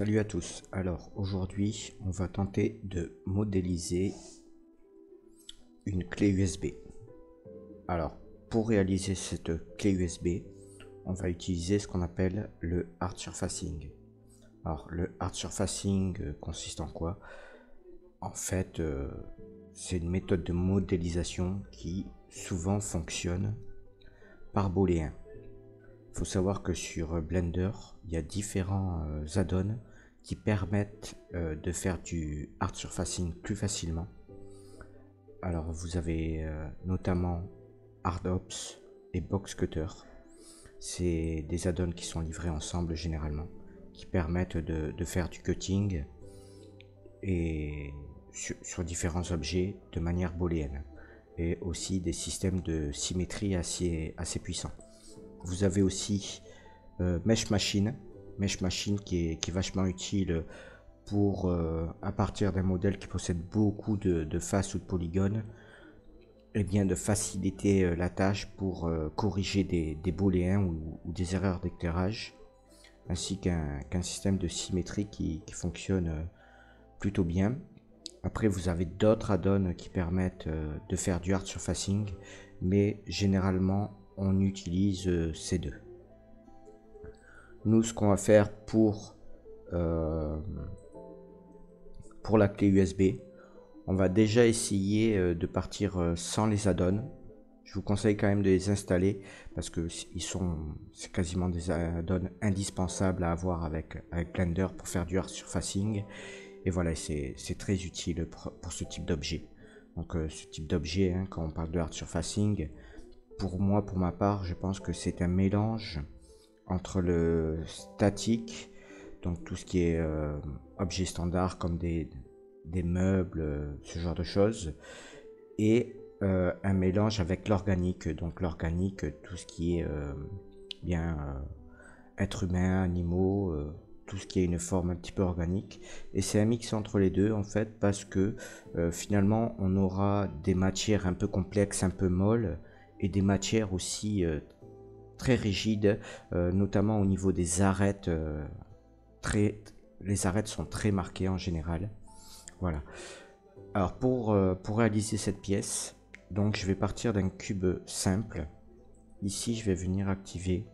Salut à tous. Alors aujourd'hui, on va tenter de modéliser une clé USB. Alors pour réaliser cette clé USB, on va utiliser ce qu'on appelle le hard surfacing. Alors le hard surfacing consiste en quoi? En fait, c'est une méthode de modélisation qui souvent fonctionne par booléen. Il faut savoir que sur Blender, il y a différents add-ons qui permettent de faire du hard surfacing plus facilement. Alors vous avez notamment HardOps et BoxCutter. C'est des add-ons qui sont livrés ensemble généralement, qui permettent de faire du cutting et sur différents objets de manière booléenne, et aussi des systèmes de symétrie assez puissants. Vous avez aussi Mesh Machine qui est vachement utile pour, à partir d'un modèle qui possède beaucoup de faces ou de polygones, et bien de faciliter la tâche pour corriger des booléens ou des erreurs d'éclairage, ainsi qu'un système de symétrie qui fonctionne plutôt bien. Après, vous avez d'autres add-ons qui permettent de faire du hard surfacing, mais généralement on utilise ces deux. Nous, ce qu'on va faire pour la clé USB, on va déjà essayer de partir sans les add-ons. Je vous conseille quand même de les installer parce que c'est quasiment des add-ons indispensables à avoir avec Blender pour faire du hard surfacing. Et voilà, c'est très utile pour ce type d'objet. Donc ce type d'objet, hein, quand on parle de hard surfacing, pour ma part, je pense que c'est un mélange entre le statique, donc tout ce qui est objet standard comme des meubles, ce genre de choses, et un mélange avec l'organique, donc l'organique, tout ce qui est être humain, animaux, tout ce qui est une forme un petit peu organique. Et c'est un mix entre les deux en fait, parce que finalement on aura des matières un peu complexes, un peu molles, et des matières aussi très rigides, notamment au niveau des arêtes. Les arêtes sont très marquées en général. Voilà. Alors pour réaliser cette pièce, donc je vais partir d'un cube simple. Ici je vais venir activer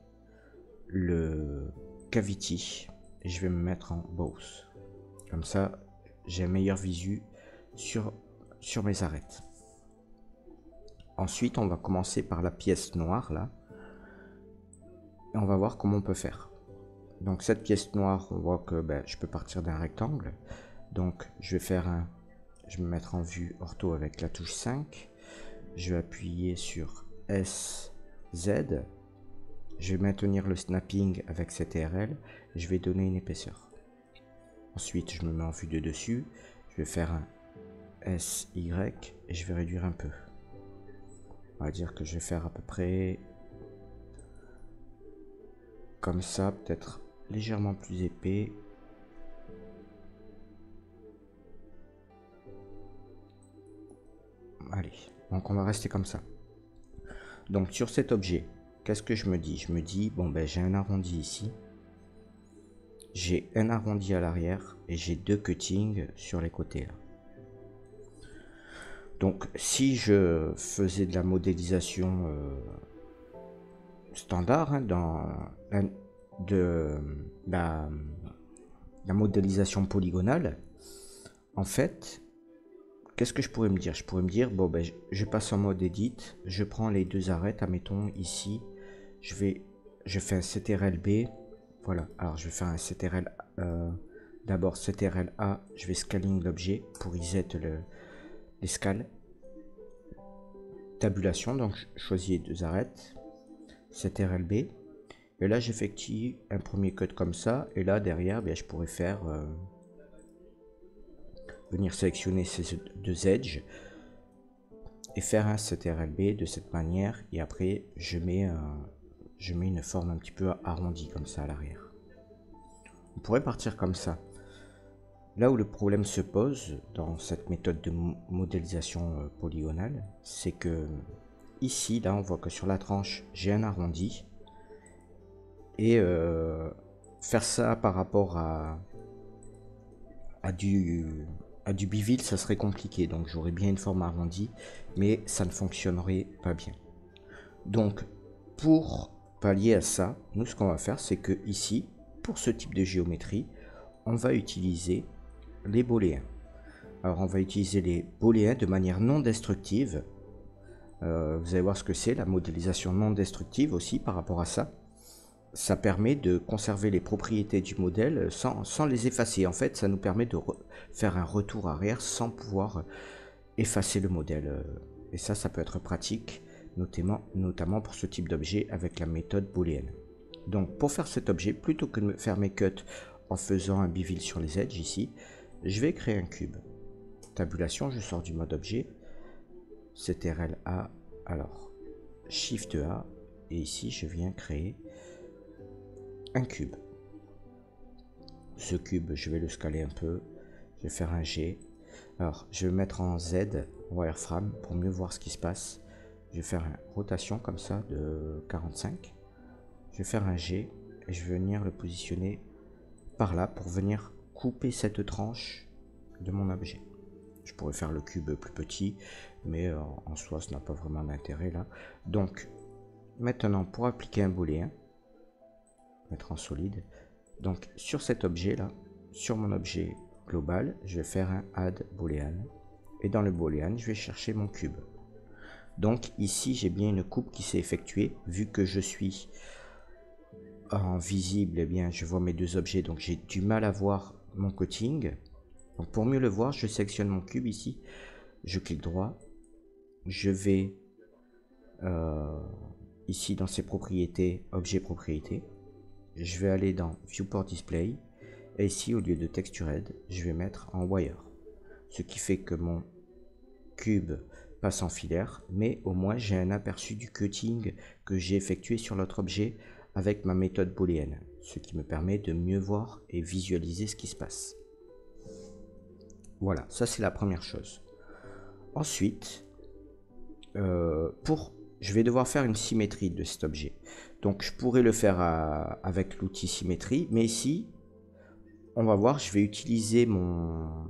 le Cavity et je vais me mettre en Both. Comme ça j'ai un meilleur visu sur mes arêtes. Ensuite on va commencer par la pièce noire là. Et on va voir comment on peut faire. Donc cette pièce noire, on voit que je peux partir d'un rectangle. Donc je vais me mettre en vue ortho avec la touche 5. Je vais appuyer sur S, Z. Je vais maintenir le snapping avec CTRL. Et je vais donner une épaisseur. Ensuite, je me mets en vue de dessus. Je vais faire un SY et je vais réduire un peu. On va dire que je vais faire à peu près comme ça, peut-être légèrement plus épais. Allez, donc on va rester comme ça. Donc sur cet objet, qu'est-ce que je me dis? Je me dis, bon j'ai un arrondi ici. J'ai un arrondi à l'arrière et j'ai deux cuttings sur les côtés là. Donc si je faisais de la modélisation standard, hein, dans la modélisation polygonale, en fait, qu'est-ce que je pourrais me dire? Je pourrais me dire, bon je passe en mode edit, je prends les deux arêtes, admettons ici, je fais un CTRL B, voilà, alors je vais faire un CTRL, d'abord CTRL A, je vais scaling l'objet pour reset les scales, tabulation, donc je choisis les deux arêtes, CTRL B, et là j'effectue un premier cut comme ça, et là derrière je pourrais faire venir sélectionner ces deux edges et faire un CTRL-B de cette manière, et après je mets une forme un petit peu arrondie comme ça à l'arrière. On pourrait partir comme ça. Là où le problème se pose dans cette méthode de modélisation polygonale, c'est que ici, là on voit que sur la tranche j'ai un arrondi, et faire ça par rapport à à du biville, ça serait compliqué. Donc j'aurais bien une forme arrondie, mais ça ne fonctionnerait pas bien. Donc pour pallier à ça, nous ce qu'on va faire, c'est que ici, pour ce type de géométrie, on va utiliser les booléens. Alors on va utiliser les booléens de manière non destructive. Vous allez voir ce que c'est, la modélisation non destructive aussi par rapport à ça. Ça permet de conserver les propriétés du modèle sans les effacer. En fait, ça nous permet de faire un retour arrière sans pouvoir effacer le modèle. Et ça peut être pratique, notamment pour ce type d'objet avec la méthode booléenne. Donc pour faire cet objet, plutôt que de faire mes cuts en faisant un bevel sur les edges ici, je vais créer un cube. Tabulation, je sors du mode objet, CTRL A, alors Shift A, et ici je viens créer un cube. Ce cube, je vais le scaler un peu, je vais faire un G. Alors je vais mettre en Z wireframe pour mieux voir ce qui se passe. Je vais faire une rotation comme ça de 45. Je vais faire un G et je vais venir le positionner par là pour venir couper cette tranche de mon objet. Je pourrais faire le cube plus petit, mais en soi, ça n'a pas vraiment d'intérêt là. Donc, maintenant, pour appliquer un booléen, mettre en solide, donc sur cet objet là, sur mon objet global, je vais faire un add boolean. Et dans le boolean, je vais chercher mon cube. Donc ici, j'ai bien une coupe qui s'est effectuée, vu que je suis en visible, eh bien, je vois mes deux objets, donc j'ai du mal à voir mon cutting. Donc pour mieux le voir, je sélectionne mon cube ici, je clique droit, je vais ici dans ses propriétés, objet propriété, je vais aller dans Viewport Display, et ici au lieu de Textured, je vais mettre en Wire, ce qui fait que mon cube passe en filaire, mais au moins j'ai un aperçu du cutting que j'ai effectué sur l'autre objet avec ma méthode booléenne, ce qui me permet de mieux voir et visualiser ce qui se passe. Voilà, ça c'est la première chose. Ensuite, je vais devoir faire une symétrie de cet objet. Donc je pourrais le faire avec l'outil symétrie, mais ici, on va voir, je vais utiliser mon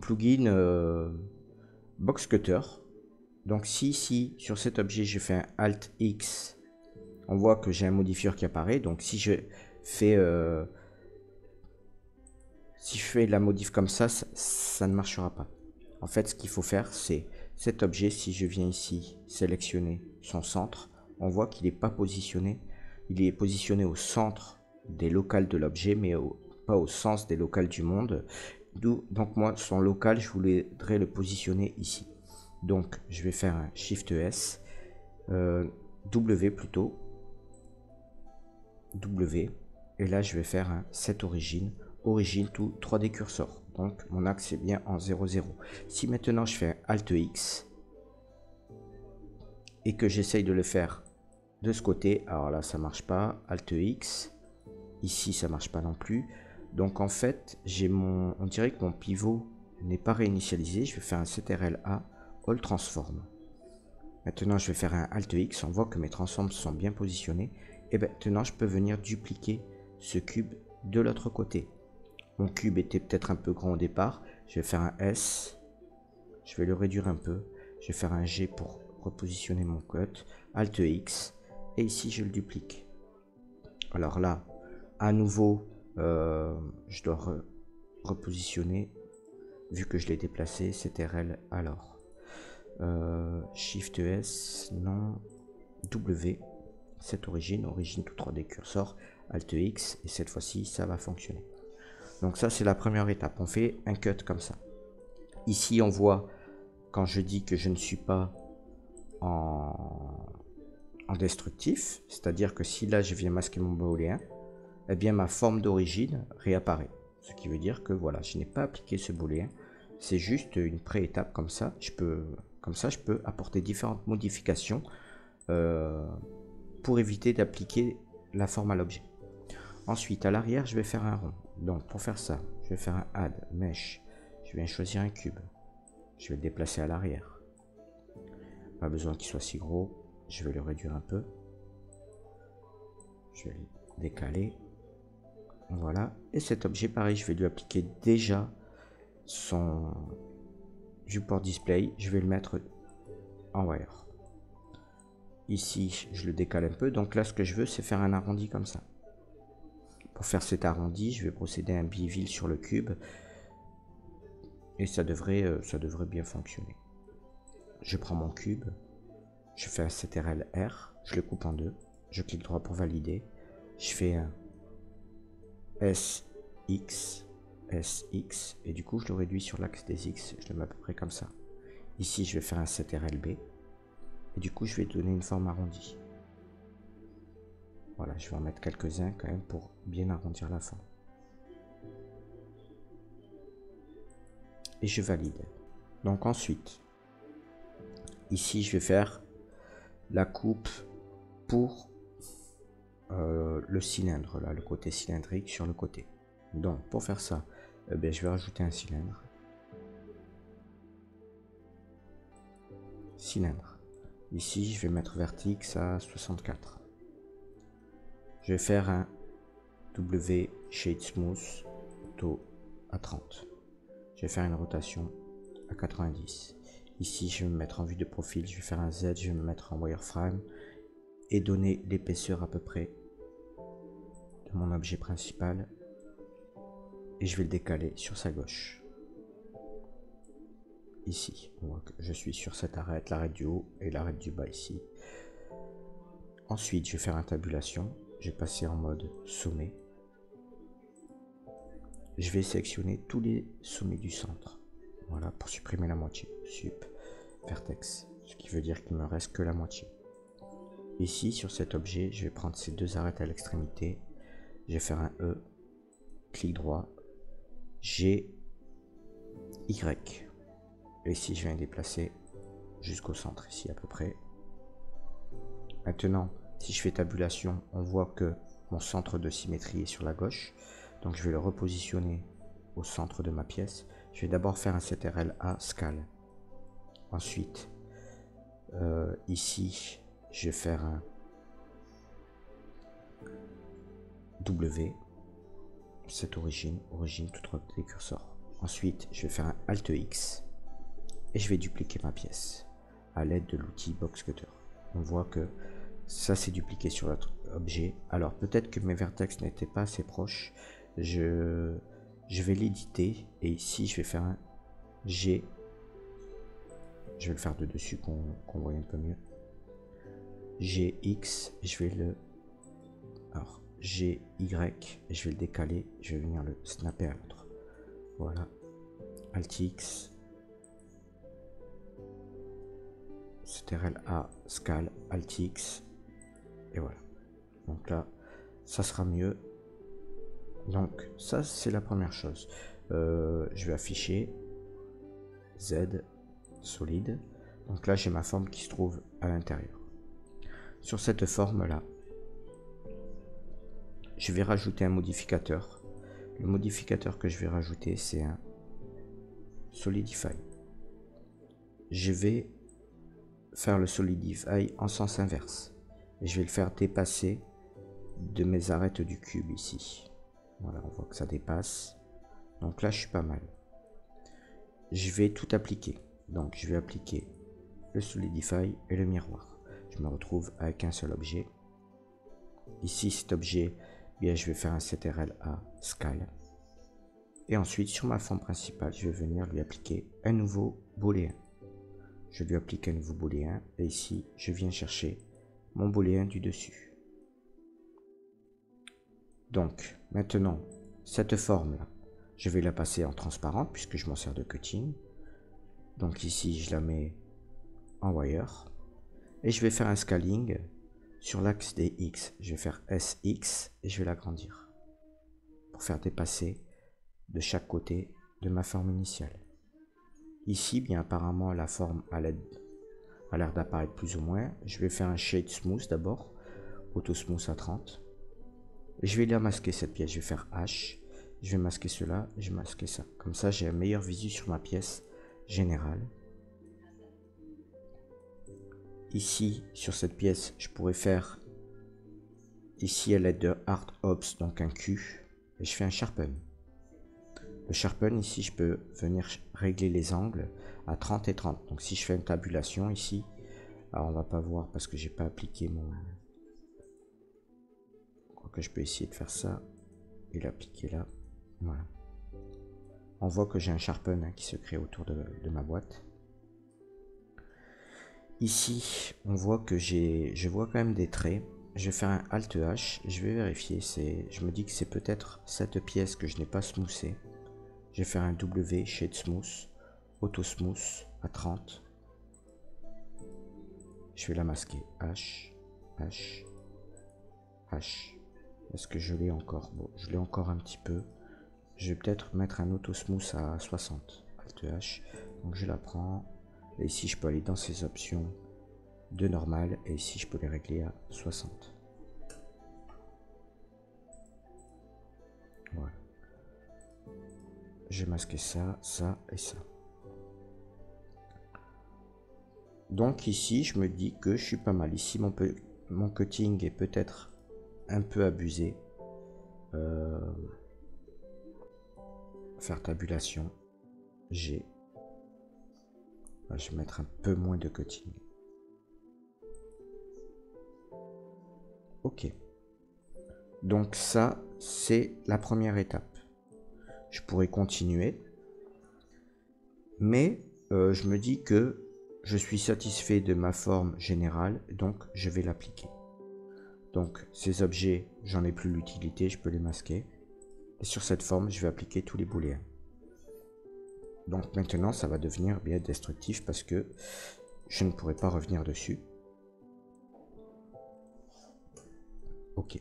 plugin Box Cutter. Donc si ici, sur cet objet, je fais un Alt X, on voit que j'ai un modifieur qui apparaît. Donc si je fais la modif comme ça, ça ne marchera pas. En fait, ce qu'il faut faire, c'est cet objet, si je viens ici sélectionner son centre, on voit qu'il n'est pas positionné. Il est positionné au centre des locales de l'objet, mais pas au sens des locales du monde. Donc moi, son local, je voudrais le positionner ici. Donc, je vais faire un Shift S, W plutôt, W, et là, je vais faire un Set Origin to 3D Cursor. Donc, mon axe est bien en 0, 0. Si maintenant, je fais un Alt X, et que j'essaye de le faire de ce côté, alors là, ça marche pas, Alt X, ici, ça marche pas non plus. Donc, en fait, on dirait que mon pivot n'est pas réinitialisé. Je vais faire un CTRL A, All Transform. Maintenant, je vais faire un Alt X. On voit que mes transforms sont bien positionnés. Et maintenant, je peux venir dupliquer ce cube de l'autre côté. Mon cube était peut-être un peu grand au départ. Je vais faire un S. Je vais le réduire un peu. Je vais faire un G pour repositionner mon cut. Alt X. Et ici, je le duplique. Alors là, à nouveau, je dois repositionner. Vu que je l'ai déplacé, CTRL alors. Shift S, non, W, cette origine tout 3D cursor, Alt X, et cette fois-ci, ça va fonctionner. Donc ça, c'est la première étape. On fait un cut comme ça. Ici, on voit, quand je dis que je ne suis pas en destructif, c'est-à-dire que si là, je viens masquer mon booléen, eh bien, ma forme d'origine réapparaît. Ce qui veut dire que voilà, je n'ai pas appliqué ce booléen. C'est juste une pré-étape comme ça. Je peux apporter différentes modifications pour éviter d'appliquer la forme à l'objet. Ensuite, à l'arrière, je vais faire un rond. Donc, pour faire ça, je vais faire un Add, Mesh. Je viens choisir un cube. Je vais le déplacer à l'arrière. Pas besoin qu'il soit si gros. Je vais le réduire un peu. Je vais le décaler. Voilà. Et cet objet, pareil, je vais lui appliquer déjà son viewport display. Je vais le mettre en wire. Ici, je le décale un peu. Donc là, ce que je veux, c'est faire un arrondi comme ça. Pour faire cet arrondi, je vais procéder à un bevel sur le cube. Et ça devrait bien fonctionner. Je prends mon cube. Je fais un CTRL R. Je le coupe en deux. Je clique droit pour valider. Je fais un SX. SX. Et du coup, je le réduis sur l'axe des X. Je le mets à peu près comme ça. Ici, je vais faire un CTRL B. Et du coup, je vais donner une forme arrondie. Voilà, je vais en mettre quelques-uns quand même pour bien arrondir la forme. Et je valide. Donc ensuite, ici, je vais faire la coupe pour le cylindre, là, le côté cylindrique sur le côté. Donc, pour faire ça, je vais rajouter un cylindre. Cylindre. Ici, je vais mettre vertex à 64. Je vais faire un W Shade Smooth Auto à 30. Je vais faire une rotation à 90. Ici, je vais me mettre en vue de profil. Je vais faire un Z, je vais me mettre en wireframe et donner l'épaisseur à peu près de mon objet principal. Et je vais le décaler sur sa gauche. Ici, on voit que je suis sur cette arête, l'arête du haut et l'arête du bas ici. Ensuite, je vais faire une tabulation. Je vais passer en mode sommet. Je vais sélectionner tous les sommets du centre. Voilà, pour supprimer la moitié. Sup, vertex. Ce qui veut dire qu'il me reste que la moitié. Ici, sur cet objet, je vais prendre ces deux arêtes à l'extrémité. Je vais faire un E. Clic droit. G. Y. Et ici, je viens déplacer jusqu'au centre, ici à peu près. Maintenant, si je fais tabulation, on voit que mon centre de symétrie est sur la gauche. Donc je vais le repositionner au centre de ma pièce. Je vais d'abord faire un CTRL A scale. Ensuite, ici, je vais faire un W. Cette origine tout droit des curseurs. Ensuite, je vais faire un Alt X. Et je vais dupliquer ma pièce à l'aide de l'outil Box Cutter. On voit que ça s'est dupliqué sur l'autre objet. Alors peut-être que mes vertex n'étaient pas assez proches. Je vais l'éditer et ici je vais faire un G. Je vais le faire de dessus qu'on voit un peu mieux. GX, je vais le... Alors GY, je vais le décaler. Je vais venir le snapper à l'autre. Voilà. Alt X. CTRL A, scale, Alt X, et voilà. Donc là, ça sera mieux. Donc ça, c'est la première chose. Je vais afficher Z, solide. Donc là, j'ai ma forme qui se trouve à l'intérieur. Sur cette forme-là, je vais rajouter un modificateur. Le modificateur que je vais rajouter, c'est un Solidify. Je vais faire le Solidify en sens inverse. Et je vais le faire dépasser de mes arêtes du cube ici. Voilà, on voit que ça dépasse. Donc là, je suis pas mal. Je vais tout appliquer. Donc, je vais appliquer le Solidify et le miroir. Je me retrouve avec un seul objet. Ici, cet objet, bien, je vais faire un CTRL A scale. Et ensuite, sur ma forme principale, je vais venir lui appliquer un nouveau booléen. Je lui applique un nouveau booléen. Et ici, je viens chercher mon booléen du dessus. Donc, maintenant, cette forme-là, je vais la passer en transparente puisque je m'en sers de cutting. Donc ici, je la mets en wire. Et je vais faire un scaling sur l'axe des X. Je vais faire SX et je vais l'agrandir pour faire dépasser de chaque côté de ma forme initiale. Ici, bien apparemment, la forme a l'air d'apparaître plus ou moins. Je vais faire un Shade Smooth d'abord, Auto Smooth à 30. Et je vais la masquer cette pièce. Je vais faire H. Je vais masquer cela et je vais masquer ça. Comme ça, j'ai un meilleur visu sur ma pièce générale. Ici, sur cette pièce, je pourrais faire ici à l'aide de Hard Ops, donc un Q. et je fais un sharpen. Le sharpen ici, je peux venir régler les angles à 30 et 30. Donc si je fais une tabulation ici, alors on va pas voir parce que j'ai pas appliqué mon... Je crois que je peux essayer de faire ça et l'appliquer là. Voilà. On voit que j'ai un sharpen qui se crée autour de ma boîte. Ici, on voit que je vois quand même des traits. Je vais faire un Alt H, je vais vérifier. Je me dis que c'est peut-être cette pièce que je n'ai pas smoothée. Je vais faire un W, Shade Smooth, Auto Smooth à 30. Je vais la masquer. H, H, H. Est-ce que je l'ai encore? Bon, je l'ai encore un petit peu. Je vais peut-être mettre un Auto Smooth à 60. Alt H. Donc je la prends. Et ici, je peux aller dans ces options de normal. Et ici, je peux les régler à 60. Voilà. J'ai masqué ça, ça et ça. Donc ici, je me dis que je suis pas mal. Ici, mon cutting est peut-être un peu abusé. Faire tabulation. G. Je vais mettre un peu moins de cutting. Ok. Donc ça, c'est la première étape. Je pourrais continuer. Mais je me dis que je suis satisfait de ma forme générale. Donc je vais l'appliquer. Donc ces objets, j'en ai plus l'utilité. Je peux les masquer. Et sur cette forme, je vais appliquer tous les booléens. Donc maintenant, ça va devenir bien destructif parce que je ne pourrai pas revenir dessus. Ok.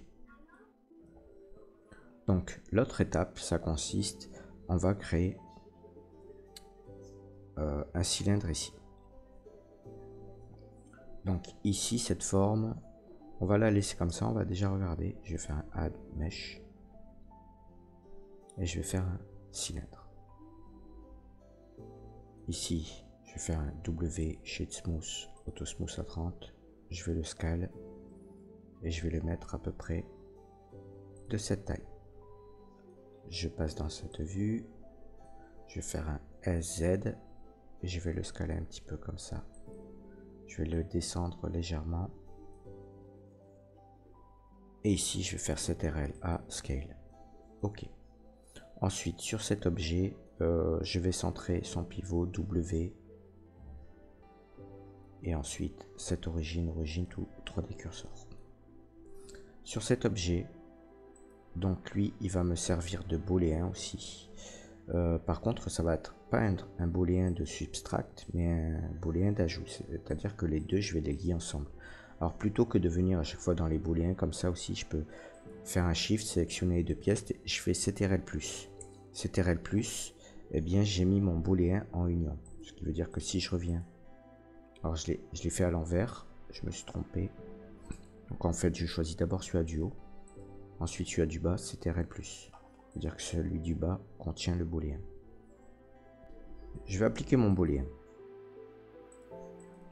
Donc l'autre étape, ça consiste, on va créer un cylindre ici. Donc ici, cette forme, on va la laisser comme ça, on va déjà regarder. Je vais faire un Add Mesh. Et je vais faire un cylindre. Ici, je vais faire un W Shade Smooth, Auto Smooth à 30. Je vais le scale. Et je vais le mettre à peu près de cette taille. Je passe dans cette vue. Je vais faire un SZ. Et je vais le scaler un petit peu comme ça. Je vais le descendre légèrement. Et ici, je vais faire CTRL A Scale. OK. Ensuite, sur cet objet, je vais centrer son pivot W. Et ensuite, cette origine tout 3D cursor. Sur cet objet, donc lui, il va me servir de booléen aussi. Par contre, ça va être pas un booléen de subtract, mais un booléen d'ajout. C'est-à-dire que les deux, je vais les lier ensemble. Alors plutôt que de venir à chaque fois dans les booléens, comme ça aussi, je peux faire un shift, sélectionner les deux pièces, je fais CTRL+. CTRL+, eh bien j'ai mis mon booléen en union. Ce qui veut dire que si je reviens, alors je l'ai fait à l'envers, je me suis trompé. Donc en fait, je choisis d'abord celui du haut, ensuite celui du bas, CTRL+. C'est-à-dire que celui du bas contient le booléen. Je vais appliquer mon booléen.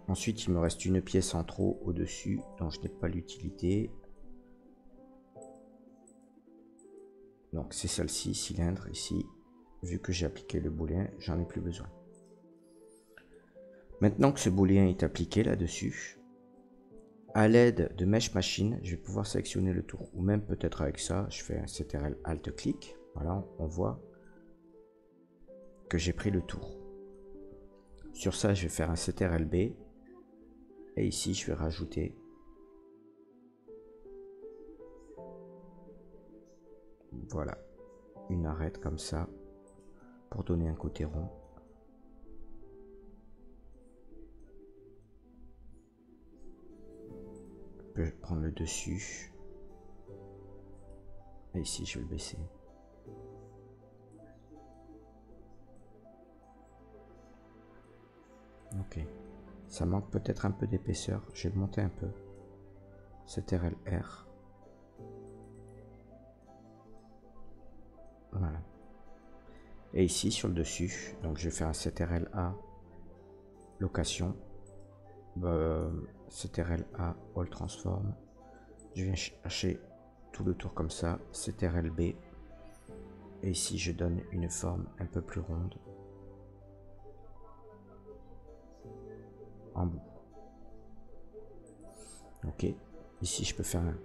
Ensuite, il me reste une pièce en trop au-dessus dont je n'ai pas l'utilité. Donc c'est celle-ci, cylindre, ici. Vu que j'ai appliqué le booléen, j'en ai plus besoin. Maintenant que ce booléen est appliqué là-dessus, à l'aide de Mesh Machine, je vais pouvoir sélectionner le tour. Ou même peut-être avec ça, je fais un CTRL Alt-clic. Voilà, on voit que j'ai pris le tour. Sur ça, je vais faire un CTRL B. Et ici, je vais rajouter voilà, une arête comme ça pour donner un côté rond. Je peux prendre le dessus. Et ici, je vais le baisser. Ok. Ça manque peut-être un peu d'épaisseur. Je vais le monter un peu. CTRL R. Voilà. Et ici, sur le dessus, donc je vais faire un CTRL A location. CTRL A All Transform. Je viens chercher tout le tour comme ça. CTRL B. Et ici, je donne une forme un peu plus ronde. En bout. Ok. Ici, je peux faire un...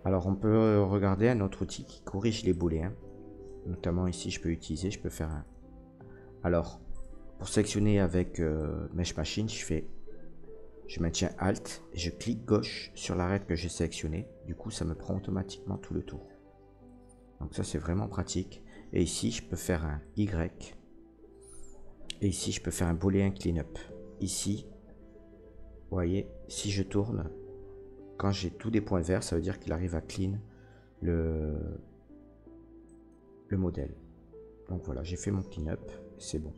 Alors, on peut regarder un autre outil qui corrige les booléens. Notamment ici, je peux utiliser, je peux faire un... Alors, pour sélectionner avec Mesh Machine, je maintiens Alt et je clique gauche sur l'arête que j'ai sélectionné. Du coup, ça me prend automatiquement tout le tour. Donc ça, c'est vraiment pratique. Et ici, je peux faire un Y. Et ici, je peux faire un booléen cleanup. Ici, vous voyez, si je tourne, quand j'ai tous des points verts, ça veut dire qu'il arrive à clean le modèle. Donc voilà, j'ai fait mon cleanup, c'est bon.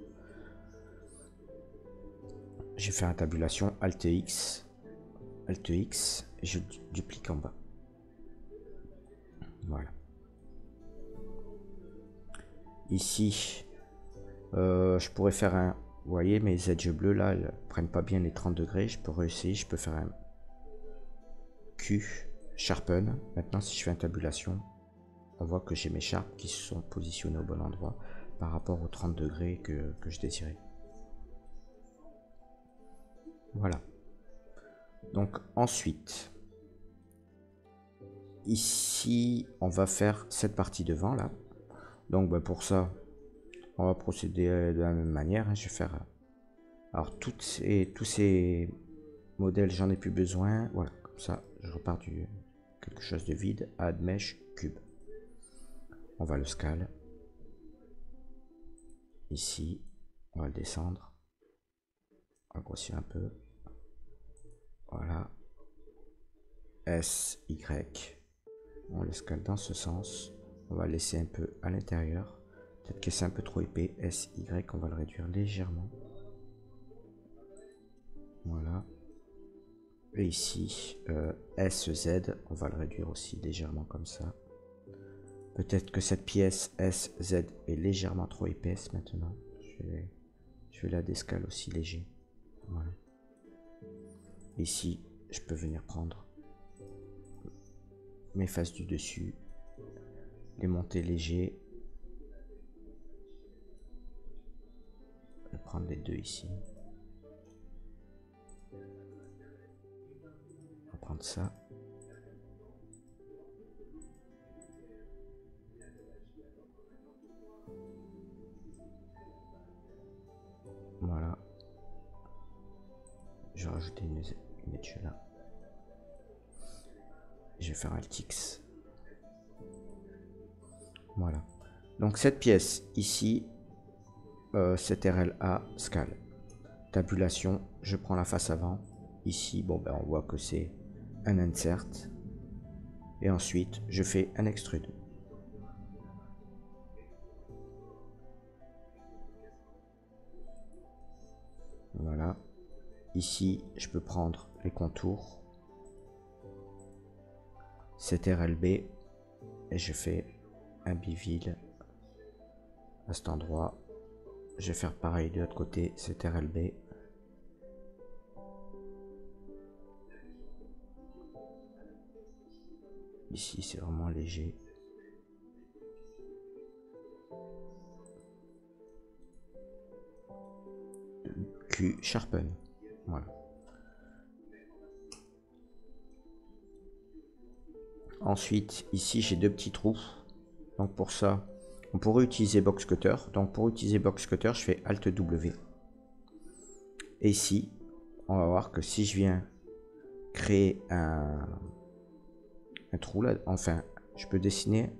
J'ai fait une tabulation Alt X, et je duplique en bas. Voilà. Ici, je pourrais faire un... Vous voyez, mes edges bleus là, elles prennent pas bien les 30 degrés. Je peux réessayer, je peux faire un Q, Sharpen. Maintenant, si je fais une tabulation, on voit que j'ai mes sharps qui se sont positionnés au bon endroit par rapport aux 30 degrés que je désirais. Voilà. Donc ensuite, ici, on va faire cette partie devant là. Donc bah, pour ça, on va procéder de la même manière. Hein. Je vais faire... Alors tous ces modèles, j'en ai plus besoin. Voilà, comme ça, je repars du quelque chose de vide. Add Mesh Cube. On va le scale. Ici, on va le descendre. On va grossir un peu. Voilà. S, Y. On le scale dans ce sens. On va laisser un peu à l'intérieur. Peut-être que c'est un peu trop épais. S, Y, on va le réduire légèrement. Voilà. Et ici, S, Z, on va le réduire aussi légèrement comme ça. Peut-être que cette pièce S, Z est légèrement trop épaisse maintenant. Je vais la descale aussi léger. Voilà. Ici, je peux venir prendre mes faces du dessus, les monter léger. Je vais prendre les deux ici. On va prendre ça. Voilà. Je vais rajouter une edge là. Je vais faire Alt X. Voilà. Donc cette pièce ici, CTRL-A, scale. Tabulation, je prends la face avant. Ici, bon ben on voit que c'est un insert. Et ensuite, je fais un extrude. Voilà. Ici, je peux prendre les contours. CTRL-B. Et je fais un bevel à cet endroit. Je vais faire pareil de l'autre côté, CTRL-B. Ici, c'est vraiment léger. Q, Sharpen. Voilà. Ensuite, ici, j'ai deux petits trous. Donc pour ça, on pourrait utiliser Box Cutter. Donc pour utiliser Box Cutter, je fais Alt W. Et ici, on va voir que si je viens créer un trou là, enfin, je peux dessiner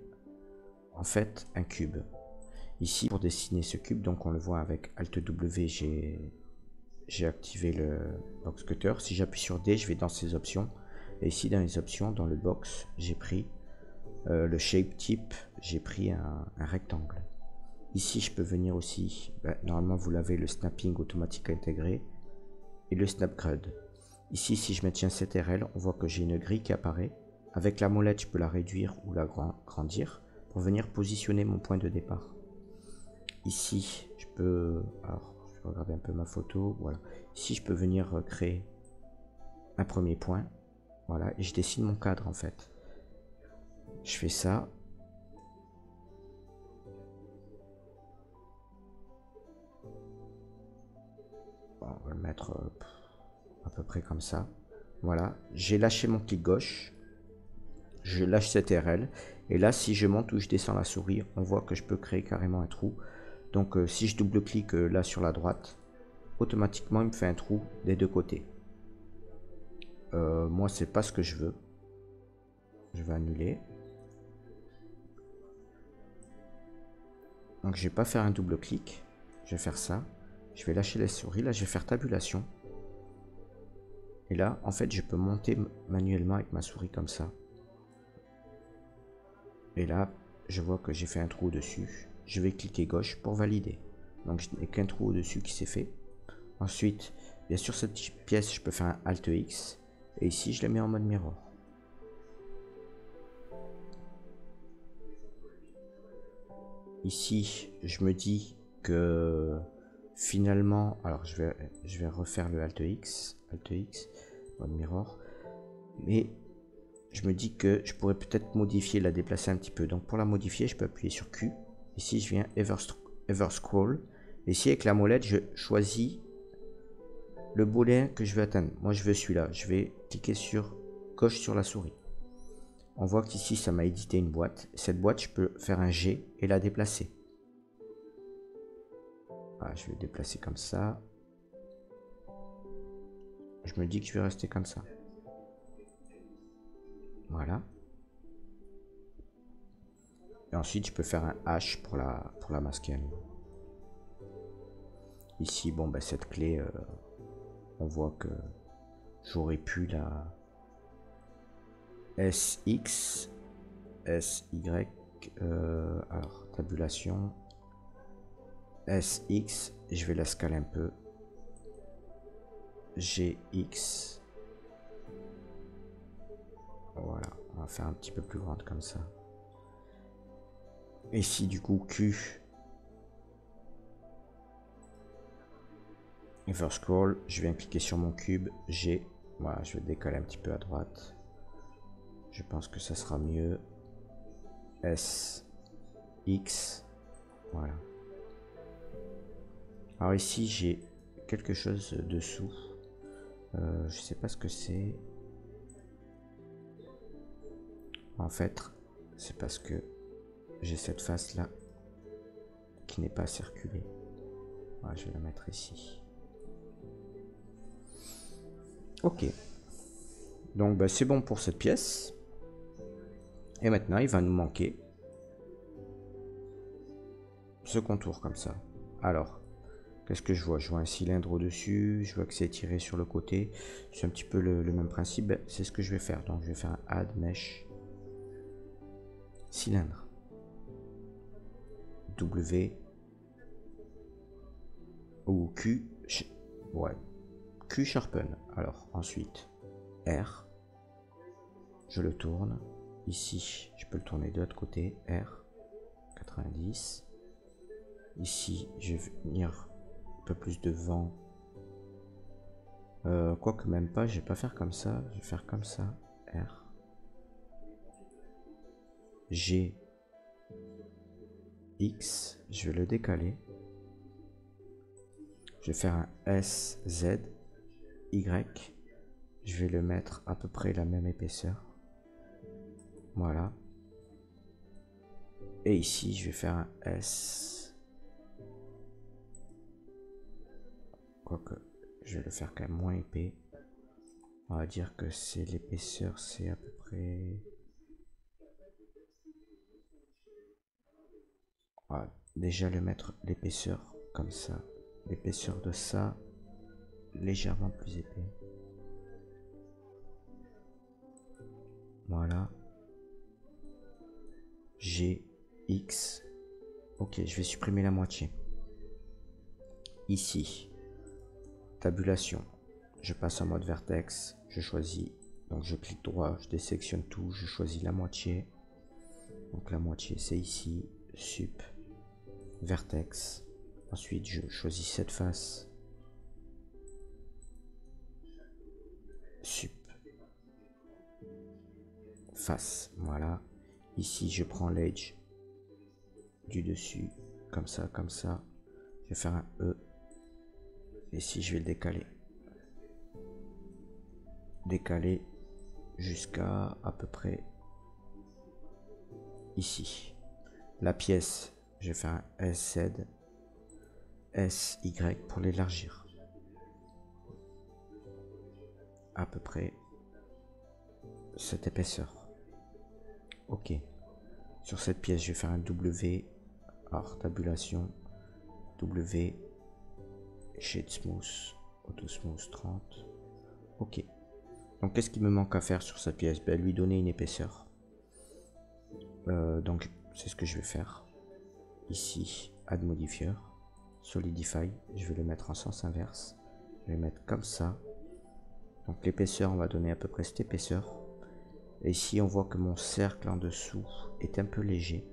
en fait un cube. Ici, pour dessiner ce cube, donc on le voit avec Alt W, j'ai activé le Box Cutter. Si j'appuie sur D, je vais dans ces options. Et ici, dans les options, dans le box, j'ai pris le shape type, j'ai pris un rectangle. Ici, je peux venir aussi, normalement, vous l'avez, le snapping automatique intégré et le snap grade. Ici, si je maintiens CTRL, on voit que j'ai une grille qui apparaît. Avec la molette, je peux la réduire ou la grandir pour venir positionner mon point de départ. Ici, je peux... Alors, je vais regarder un peu ma photo. Voilà. Ici, je peux venir créer un premier point. Voilà. Et je dessine mon cadre, en fait. Je fais ça. mettre à peu près comme ça. Voilà, j'ai lâché mon clic gauche. Je lâche cette RL. Et là, si je monte ou je descends la souris, on voit que je peux créer carrément un trou. Donc, si je double-clique là sur la droite, automatiquement, il me fait un trou des deux côtés. Moi, c'est pas ce que je veux. Je vais annuler. Donc, je vais pas faire un double-clic. Je vais faire ça. Je vais lâcher la souris. Là, je vais faire tabulation. Et là, en fait, je peux monter manuellement avec ma souris comme ça. Et là, je vois que j'ai fait un trou au-dessus. Je vais cliquer gauche pour valider. Donc, je n'ai qu'un trou au-dessus qui s'est fait. Ensuite, bien sûr, cette pièce, je peux faire un Alt X. Et ici, je la mets en mode mirror. Ici, je me dis que finalement, alors je vais refaire le Alt X, mode mirror. Mais je me dis que je pourrais peut-être modifier, la déplacer un petit peu. Donc pour la modifier, je peux appuyer sur Q. Ici, je viens Ever Scroll. Ici, avec la molette, je choisis le booléen que je veux atteindre. Moi, je veux celui-là. Je vais cliquer sur gauche sur la souris. On voit qu'ici, ça m'a édité une boîte. Cette boîte, je peux faire un G et la déplacer. Voilà, je vais déplacer comme ça. Je me dis que je vais rester comme ça. Voilà. Et ensuite, je peux faire un H pour la masquer à nouveau. Ici, bon, bah, cette clé, on voit que j'aurais pu la SX, SY, alors, tabulation, SX, je vais la scaler un peu, GX, voilà, on va faire un petit peu plus grande comme ça. Et ici, du coup, Q, Ever Scroll, je viens cliquer sur mon cube, G, voilà, je vais décaler un petit peu à droite. Je pense que ça sera mieux. S, X, voilà. Alors ici, j'ai quelque chose dessous. Je sais pas ce que c'est. En fait, c'est parce que j'ai cette face là qui n'est pas circulée. Voilà, je vais la mettre ici. Ok. Donc bah, c'est bon pour cette pièce. Et maintenant, il va nous manquer ce contour comme ça. Alors, qu'est-ce que je vois? Je vois un cylindre au-dessus, je vois que c'est tiré sur le côté. C'est un petit peu le même principe. C'est ce que je vais faire. Donc, je vais faire un Add Mesh cylindre. W ou Q. Ouais. Q Sharpen. Alors, ensuite, R. Je le tourne. Ici, je peux le tourner de l'autre côté. R. 90. Ici, je vais venir un peu plus de vent. Quoique même pas, je vais pas faire comme ça. Je vais faire comme ça. R. G. X. Je vais le décaler. Je vais faire un S, Z, Y. Je vais le mettre à peu près la même épaisseur. Voilà. Et ici, je vais faire un S. Quoique, je vais le faire quand même moins épais. On va dire que c'est l'épaisseur, c'est à peu près... Voilà. Déjà le mettre l'épaisseur comme ça. L'épaisseur de ça, légèrement plus épais. Voilà. G, X. Ok, je vais supprimer la moitié. Ici, tabulation. Je passe en mode vertex. Je choisis. Donc je clique droit, je désélectionne tout. Je choisis la moitié. Donc la moitié, c'est ici. Sup. Vertex. Ensuite, je choisis cette face. Sup. Face. Voilà. Ici, je prends l'edge du dessus. Comme ça, comme ça. Je vais faire un E. Et ici, je vais le décaler. décaler jusqu'à à peu près ici. La pièce, je vais faire un SZ, SY pour l'élargir. À peu près cette épaisseur. Ok. Sur cette pièce, je vais faire un W, alors tabulation, W, Shade Smooth, Auto Smooth 30. Ok. Donc qu'est-ce qu'il me manque à faire sur cette pièce? Ben, lui donner une épaisseur. Donc c'est ce que je vais faire. Ici, Add Modifier, Solidify, je vais le mettre en sens inverse. Je vais mettre comme ça. Donc l'épaisseur, on va donner à peu près cette épaisseur. Et ici, on voit que mon cercle en dessous est un peu léger.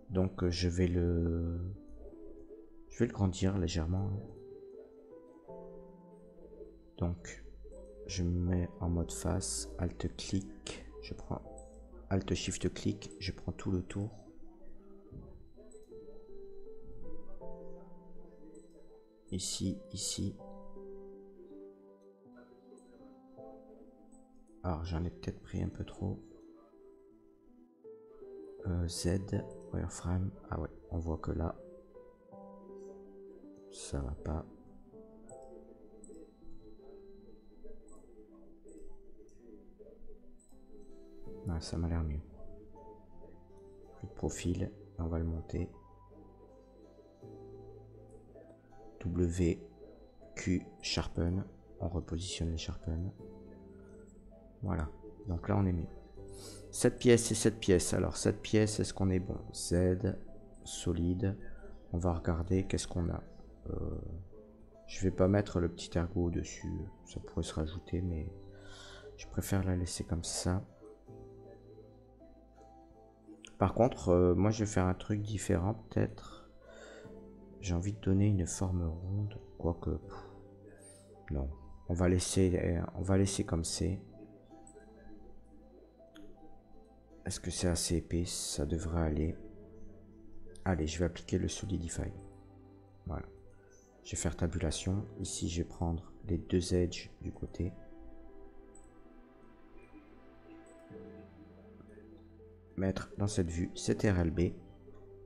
Donc je vais le grandir légèrement. Donc je me mets en mode face, Alt clic, je prends Alt Shift clic, je prends tout le tour. Ici, ici. Alors j'en ai peut-être pris un peu trop. Z, wireframe. Ah ouais, on voit que là, ça va pas. Ah, ça m'a l'air mieux. Le profil, on va le monter. W, Q, Sharpen. On repositionne les Sharpen. Voilà. Donc là, on est mieux. Cette pièce et cette pièce. Alors, cette pièce, est-ce qu'on est bon? Z, solide. On va regarder qu'est-ce qu'on a. Je vais pas mettre le petit ergot dessus. Ça pourrait se rajouter, mais je préfère la laisser comme ça. Par contre, moi, je vais faire un truc différent, peut-être. J'ai envie de donner une forme ronde. Quoique... non. On va laisser comme c'est. Est-ce que c'est assez épais? Ça devrait aller. Allez, je vais appliquer le Solidify. Voilà. Je vais faire tabulation. Ici, je vais prendre les deux edges du côté. Mettre dans cette vue CTRL-B.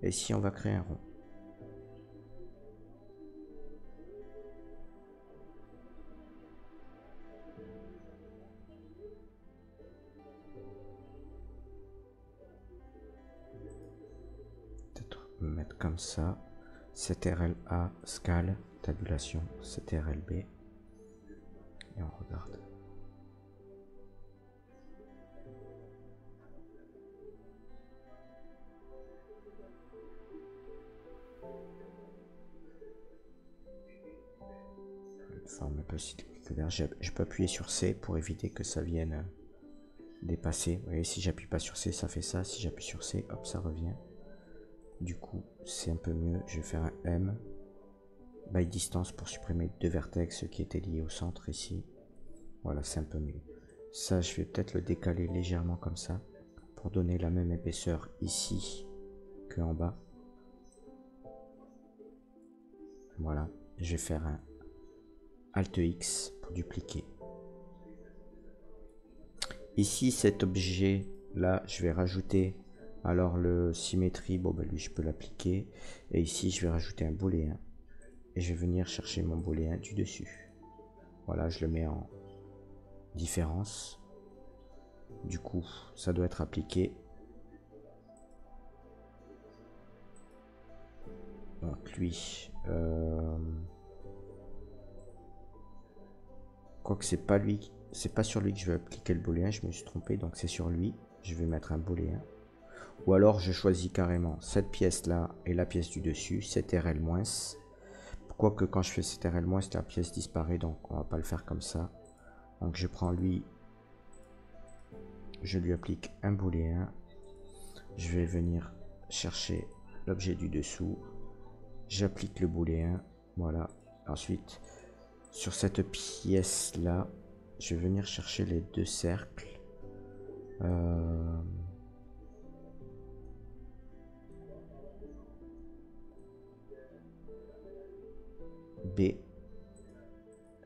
Et ici, on va créer un rond. Peut-être mettre comme ça. CTRL-A, scale, tabulation, CTRL-B. Et on regarde. Forme un peu circulaire. Je peux appuyer sur C pour éviter que ça vienne dépasser. Vous voyez, si j'appuie pas sur C, ça fait ça. Si j'appuie sur C, hop, ça revient. Du coup, c'est un peu mieux. Je vais faire un M. By distance pour supprimer deux vertex qui étaient liés au centre ici. Voilà, c'est un peu mieux. Ça, je vais peut-être le décaler légèrement comme ça pour donner la même épaisseur ici que en bas. Voilà, je vais faire un Alt X pour dupliquer. Ici, cet objet là, je vais rajouter alors le symétrie. Bon, ben lui, je peux l'appliquer. Et ici, je vais rajouter un booléen. Et je vais venir chercher mon booléen du dessus. Voilà, je le mets en différence. Du coup, ça doit être appliqué. Donc lui, quoique c'est pas lui, c'est pas sur lui que je vais appliquer le booléen, je me suis trompé, donc c'est sur lui. Je vais mettre un booléen. Ou alors je choisis carrément cette pièce là et la pièce du dessus, CTRL-. Quoique quand je fais CTRL-, la pièce disparaît, donc on va pas le faire comme ça. Donc je prends lui, je lui applique un booléen. Je vais venir chercher l'objet du dessous. J'applique le booléen. Voilà. Ensuite, sur cette pièce là, je vais venir chercher les deux cercles. B,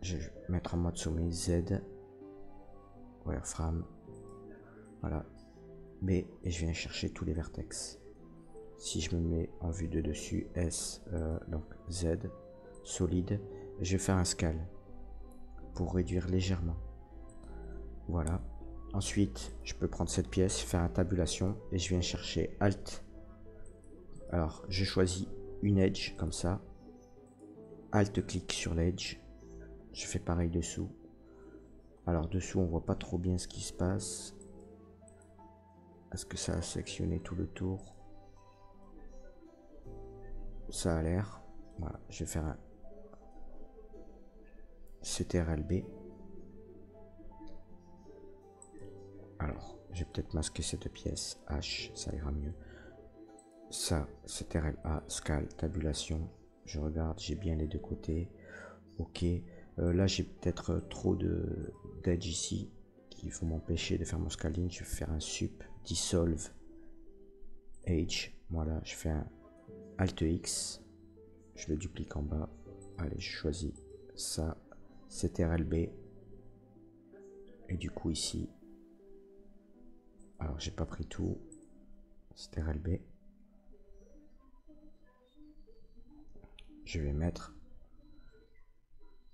Je vais mettre en mode sommet Z, wireframe, voilà, B, et je viens chercher tous les vertex. Si je me mets en vue de dessus, S, donc Z, solide, je vais faire un scale pour réduire légèrement. Voilà. Ensuite, je peux prendre cette pièce, faire une tabulation et je viens chercher Alt. Alors, je choisis une edge comme ça. Alt clic sur l'edge. Je fais pareil dessous. Alors dessous, on voit pas trop bien ce qui se passe. Est-ce que ça a sélectionné tout le tour? Ça a l'air. Voilà, je vais faire un CTRL-B. Alors, je vais peut-être masquer cette pièce. H, ça ira mieux. Ça, CTRL-A, scale, tabulation. Je regarde, j'ai bien les deux côtés. Ok. Là, j'ai peut-être trop d'edge ici qui vont m'empêcher de faire mon scaling. Je vais faire un sup, dissolve, edge. Voilà, je fais un Alt X. Je le duplique en bas. Allez, je choisis ça, CTRL-B. Et du coup, ici, alors j'ai pas pris tout, CTRL-B. Je vais mettre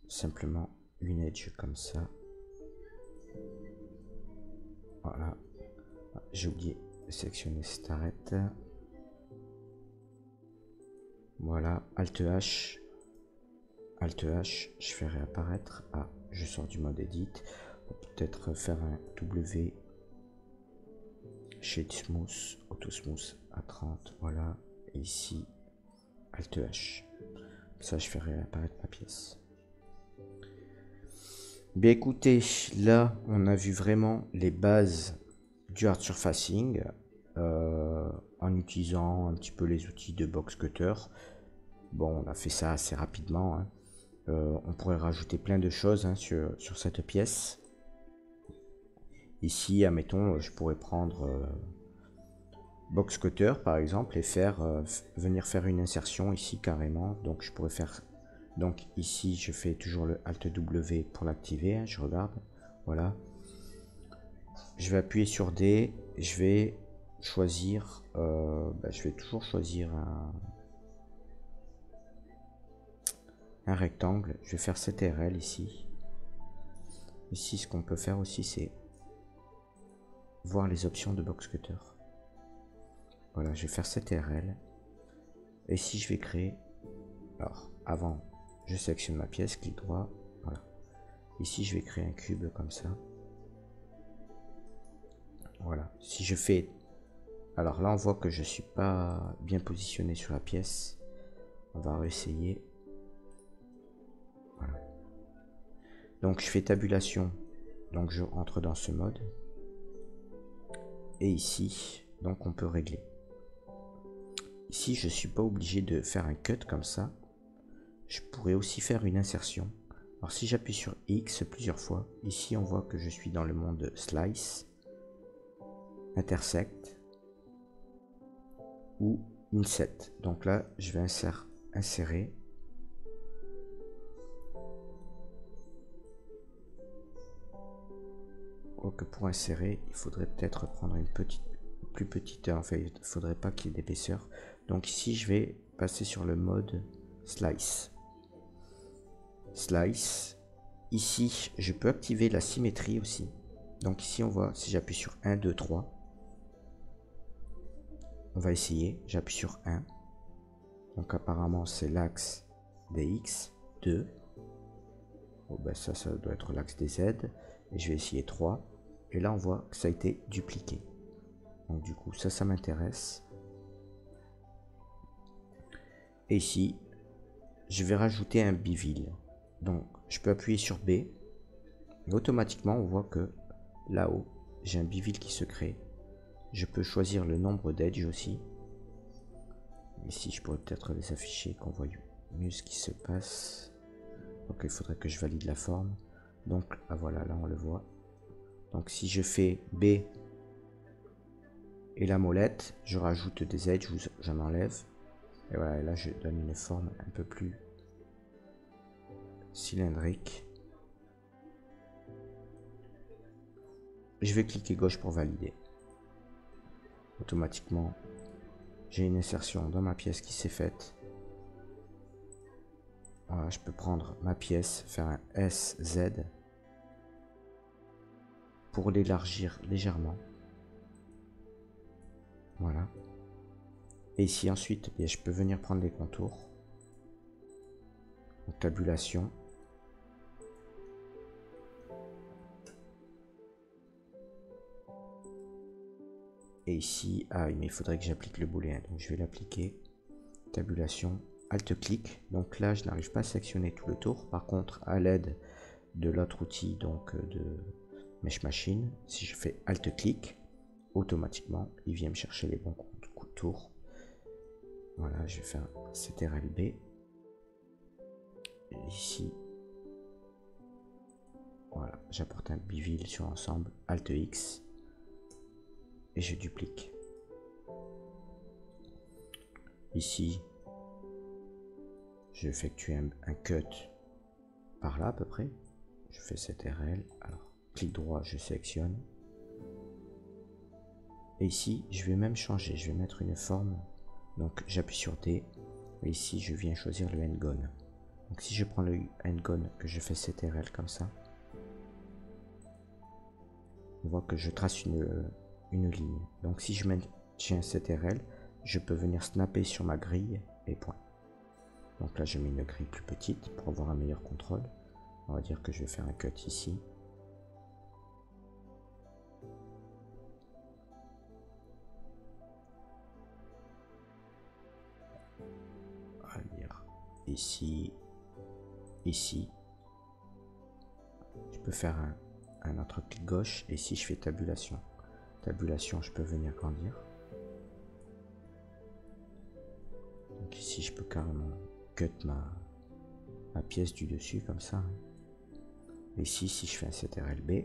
simplement une edge comme ça. Voilà. J'ai oublié de sélectionner cette arête. Voilà. Alt H. Alt H. Je fais réapparaître. Ah, je sors du mode edit. Peut-être faire un W. Shade Smooth. Auto Smooth à 30. Voilà. Et ici, Alt H. Ça, je fais réapparaître ma pièce. Bien écoutez, là on a vu vraiment les bases du hard surfacing en utilisant un petit peu les outils de box cutter. Bon, on a fait ça assez rapidement, hein. On pourrait rajouter plein de choses, hein, sur cette pièce. Ici, admettons, je pourrais prendre box cutter par exemple et faire venir faire une insertion ici carrément. Donc je pourrais faire, donc ici je fais toujours le Alt W pour l'activer, hein, je regarde, voilà. Je vais appuyer sur D, je vais choisir, je vais toujours choisir un rectangle. Je vais faire CTRL ici. Ici, ce qu'on peut faire aussi, c'est voir les options de box cutter. Voilà, je vais faire CTRL. Et si je vais créer, alors avant, je sélectionne ma pièce, clic droit, voilà. Ici, je vais créer un cube comme ça. Voilà. Si je fais, alors là, on voit que je suis pas bien positionné sur la pièce. On va réessayer. Voilà. Donc, je fais tabulation. Donc, je rentre dans ce mode. Et ici, donc, on peut régler. Ici, je suis pas obligé de faire un cut comme ça. Je pourrais aussi faire une insertion. Alors, si j'appuie sur X plusieurs fois, ici, on voit que je suis dans le monde slice, intersect ou inset. Donc là, je vais insérer. Quoique pour insérer, il faudrait peut-être prendre une plus petite. En fait, il ne faudrait pas qu'il y ait d'épaisseur. Donc ici, je vais passer sur le mode slice. Slice. Ici, je peux activer la symétrie aussi. Donc ici, on voit, si j'appuie sur 1, 2, 3, on va essayer. J'appuie sur 1. Donc apparemment, c'est l'axe des X. 2. Bon, ben ça doit être l'axe des Z. Et je vais essayer 3. Et là, on voit que ça a été dupliqué. Donc du coup, ça m'intéresse. Et ici, je vais rajouter un bevel. Donc, je peux appuyer sur B. Et automatiquement, on voit que là-haut, j'ai un bevel qui se crée. Je peux choisir le nombre d'edges aussi. Ici, je pourrais peut-être les afficher, qu'on voit mieux ce qui se passe. Donc, il faudrait que je valide la forme. Donc, ah voilà, là, on le voit. Donc, si je fais B et la molette, je rajoute des edges, j'en enlève. Et voilà, et là, je donne une forme un peu plus cylindrique. Je vais cliquer gauche pour valider. Automatiquement, j'ai une insertion dans ma pièce qui s'est faite. Voilà, je peux prendre ma pièce, faire un SZ pour l'élargir légèrement. Voilà. Et ici ensuite, bien, je peux venir prendre les contours. Donc, tabulation. Et ici, ah mais il faudrait que j'applique le booléen, donc je vais l'appliquer. Tabulation, Alt-clic. Donc là, je n'arrive pas à sélectionner tout le tour. Par contre, à l'aide de l'autre outil, donc de Mesh Machine, si je fais Alt-clic, automatiquement, il vient me chercher les bons tours. Voilà, je vais faire CTRL-B. Et ici, voilà, j'apporte un bevel sur l'ensemble, Alt-X. Et je duplique. Ici, je effectue un cut par là à peu près. Je fais CTRL. Alors, clic droit, je sélectionne. Et ici, je vais même changer. Je vais mettre une forme. Donc, j'appuie sur D. Et ici, je viens choisir le N-Gone. Donc, si je prends le N-Gone, que je fais CTRL comme ça, on voit que je trace une ligne. Donc si je maintiens CTRL, je peux venir snapper sur ma grille et point. Donc là je mets une grille plus petite pour avoir un meilleur contrôle. On va dire que je vais faire un cut ici. On va dire ici, ici. Je peux faire un autre clic gauche et si je fais tabulation. Tabulation, je peux venir grandir. Donc ici, je peux carrément cut ma pièce du dessus comme ça. Et ici, si je fais un CTRL-B,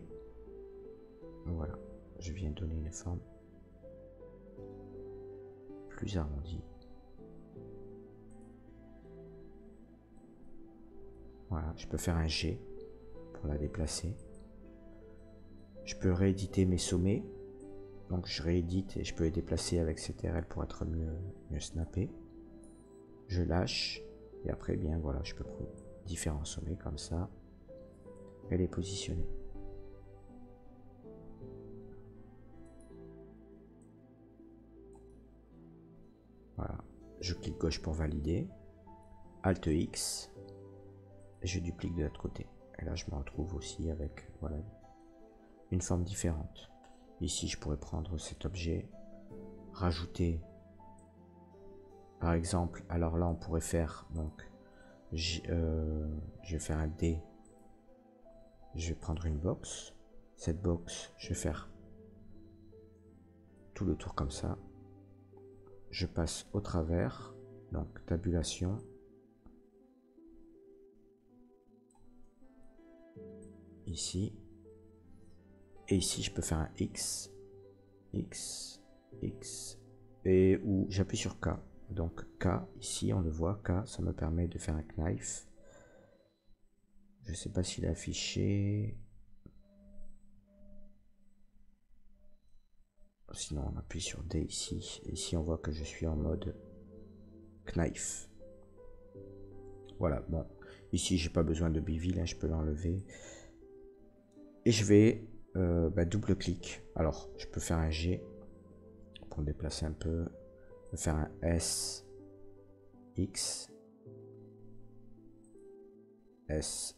voilà, je viens donner une forme plus arrondie. Voilà, je peux faire un G pour la déplacer. Je peux rééditer mes sommets. Donc je réédite et je peux les déplacer avec CTRL pour être mieux snappé. Je lâche et après bien voilà, je peux prendre différents sommets comme ça et les positionner. Voilà, je clique gauche pour valider, Alt X et je duplique de l'autre côté. Et là je me retrouve aussi avec voilà une forme différente. Ici je pourrais prendre cet objet, rajouter par exemple, alors là on pourrait faire donc je vais faire un D, je vais prendre une box, cette box je vais faire tout le tour comme ça, je passe au travers, donc tabulation, ici, et ici je peux faire un X, X, X, et où j'appuie sur K, donc K, ici on le voit, K, ça me permet de faire un knife. Je sais pas s'il est affiché. Sinon on appuie sur D ici. Et ici on voit que je suis en mode knife. Voilà, bon. Ici j'ai pas besoin de bevel, hein, je peux l'enlever. Et je vais double-clic. Alors je peux faire un G pour me déplacer un peu. Je vais faire un S, X, S,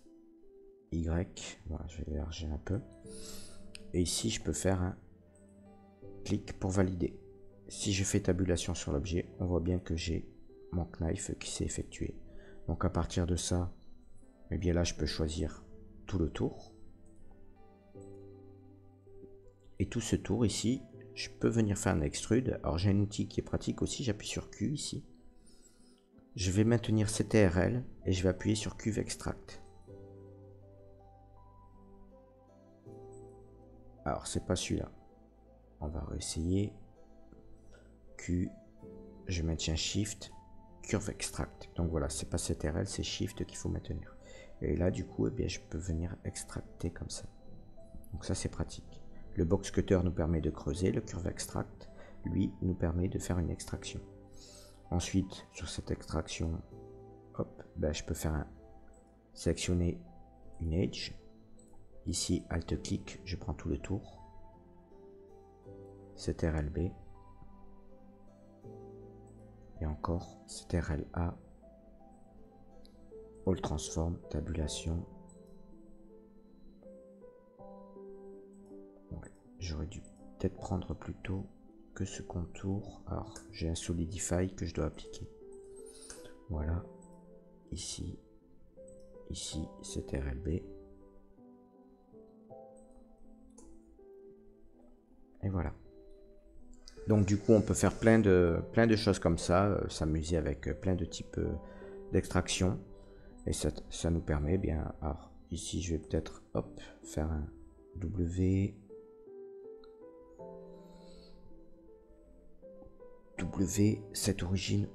Y. Voilà, je vais élargir un peu. Et ici je peux faire un clic pour valider. Si je fais tabulation sur l'objet, on voit bien que j'ai mon knife qui s'est effectué. Donc à partir de ça, et bien là je peux choisir tout le tour. Et tout ce tour ici, je peux venir faire un extrude. Alors j'ai un outil qui est pratique aussi, j'appuie sur Q ici. Je vais maintenir CTRL et je vais appuyer sur Curve Extract. Alors c'est pas celui-là. On va réessayer. Q, je maintiens Shift, Curve Extract. Donc voilà, c'est pas CTRL, c'est Shift qu'il faut maintenir. Et là du coup, eh bien, je peux venir extracter comme ça. Donc ça c'est pratique. Le box cutter nous permet de creuser, le curve extract, lui, nous permet de faire une extraction. Ensuite, sur cette extraction, hop, ben, je peux faire sélectionner une edge. Ici, Alt-clic, je prends tout le tour. CTRL-B. Et encore, CTRL-A. All Transform, tabulation. Ouais, j'aurais dû peut-être prendre plus tôt que ce contour. Alors, j'ai un Solidify que je dois appliquer. Voilà. Ici, CTRL-B. Et voilà. Donc du coup, on peut faire plein de choses comme ça, s'amuser avec plein de types d'extraction. Et ça nous permet bien. Alors ici, je vais peut-être faire un W. Cette origine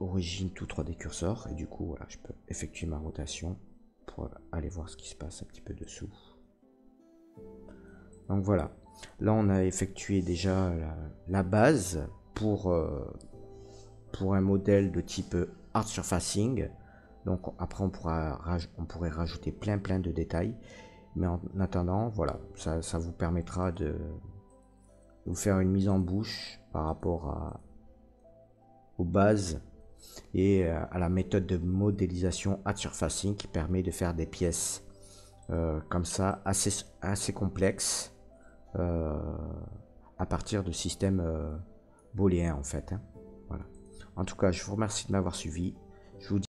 tout 3D curseur. Et du coup, voilà, je peux effectuer ma rotation pour aller voir ce qui se passe un petit peu dessous. Donc voilà. Là, on a effectué déjà la base pour un modèle de type Art Surfacing. Donc après, on pourrait rajouter plein de détails. Mais en attendant, voilà, ça vous permettra de vous faire une mise en bouche par rapport aux bases et à la méthode de modélisation Art Surfacing qui permet de faire des pièces comme ça assez complexes. À partir de systèmes booléens en fait. Voilà. En tout cas, je vous remercie de m'avoir suivi. Je vous dis